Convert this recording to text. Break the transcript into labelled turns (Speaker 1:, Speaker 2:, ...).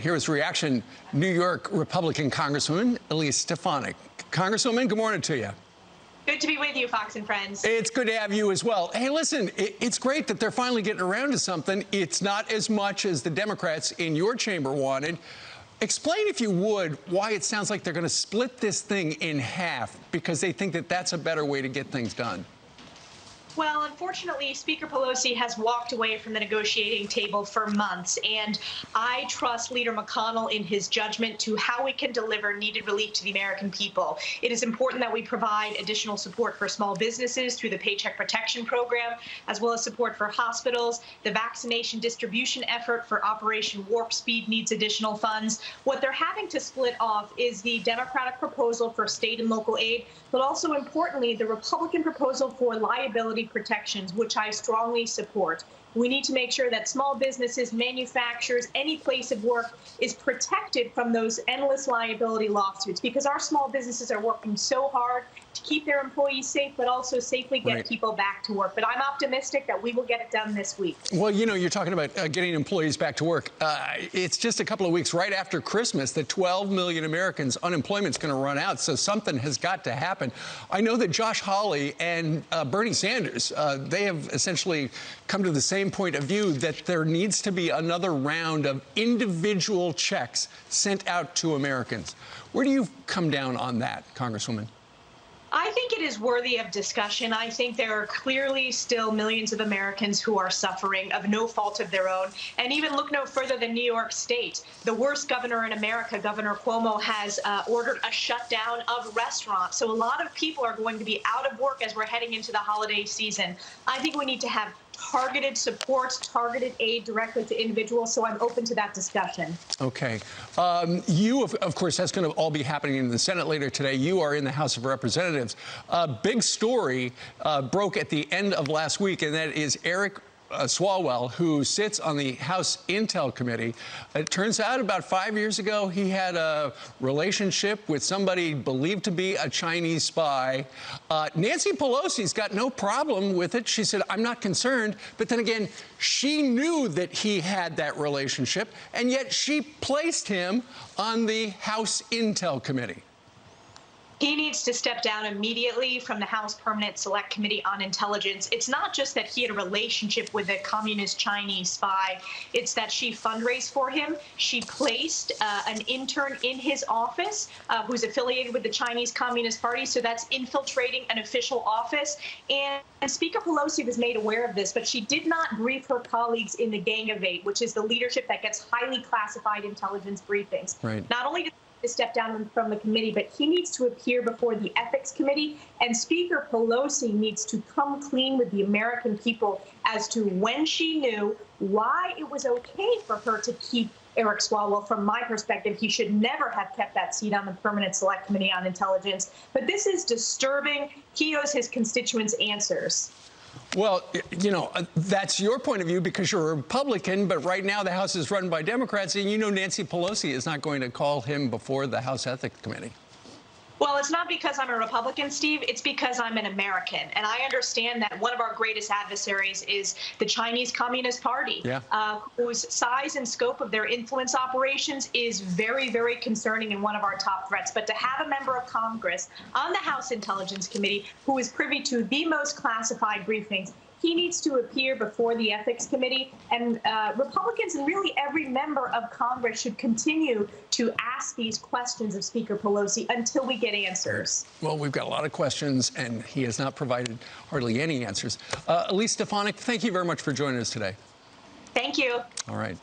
Speaker 1: Here's reaction, New York Republican Congresswoman Elise Stefanik. Congresswoman, good morning to you.
Speaker 2: Good to be with you, Fox and Friends.
Speaker 1: It's good to have you as well. Hey, listen, it's great that they're finally getting around to something. It's not as much as the Democrats in your chamber wanted. Explain, if you would, why it sounds like they're going to split this thing in half because they think that that's a better way to get things done.
Speaker 2: Well, unfortunately, Speaker Pelosi has walked away from the negotiating table for months, and I trust Leader McConnell in his judgment to how we can deliver needed relief to the American people. It is important that we provide additional support for small businesses through the Paycheck Protection Program, as well as support for hospitals. The vaccination distribution effort for Operation Warp Speed needs additional funds. What they're having to split off is the Democratic proposal for state and local aid, but also importantly, the Republican proposal for liability protections, which I strongly support. We need to make sure that small businesses, manufacturers, any place of work is protected from those endless liability lawsuits, because our small businesses are working so hard to keep their employees safe, but also safely get people back to work. But I'm optimistic that we will get it done this week.
Speaker 1: Well, you know, you're talking about getting employees back to work. It's just a couple of weeks right after Christmas that 12 million Americans' unemployment's going to run out, so something has got to happen. I know that Josh Hawley and Bernie Sanders, they have essentially come to the same point of view that there needs to be another round of individual checks sent out to Americans. Where do you come down on that, Congresswoman?
Speaker 2: I think it is worthy of discussion. I think there are clearly still millions of Americans who are suffering of no fault of their own. And even look no further than New York State. The worst governor in America, Governor Cuomo, has ordered a shutdown of restaurants. So a lot of people are going to be out of work as we're heading into the holiday season. I think we need to have targeted support, targeted aid directly to individuals, so I'm open to that discussion.
Speaker 1: Okay. You, of course, that's going to all be happening in the Senate later today. You are in the House of Representatives. A big story broke at the end of last week, and that is Eric Swalwell, who sits on the House Intel Committee. It turns out about 5 years ago, he had a relationship with somebody believed to be a Chinese spy. Nancy Pelosi's got no problem with it. She said, I'm not concerned. But then again, she knew that he had that relationship, and yet she placed him on the House Intel Committee.
Speaker 2: He needs to step down immediately from the House Permanent Select Committee on Intelligence. It's not just that he had a relationship with a communist Chinese spy. It's that she fundraised for him. She placed an intern in his office who's affiliated with the Chinese Communist Party. So that's infiltrating an official office. And Speaker Pelosi was made aware of this, but she did not brief her colleagues in the Gang of Eight, which is the leadership that gets highly classified intelligence briefings.
Speaker 1: Right.
Speaker 2: Not only did to step down from the committee, but he needs to appear before the Ethics Committee, and Speaker Pelosi needs to come clean with the American people as to when she knew, why it was okay for her to keep Eric Swalwell. From my perspective, he should never have kept that seat on the Permanent Select Committee on Intelligence. But this is disturbing. He owes his constituents answers.
Speaker 1: Well, you know, that's your point of view because you're a Republican, but right now the House is run by Democrats, and you know Nancy Pelosi is not going to call him before the House Ethics Committee.
Speaker 2: Well, it's not because I'm a Republican, Steve. It's because I'm an American. And I understand that one of our greatest adversaries is the Chinese Communist Party, whose size and scope of their influence operations is very, very concerning and one of our top threats. But to have a member of Congress on the House Intelligence Committee who is privy to the most classified briefings, he needs to appear before the Ethics Committee, and Republicans and really every member of Congress should continue to ask these questions of Speaker Pelosi until we get answers.
Speaker 1: Well, we've got a lot of questions, and he has not provided hardly any answers. Elise Stefanik, thank you very much for joining us today.
Speaker 2: Thank you.
Speaker 1: All right.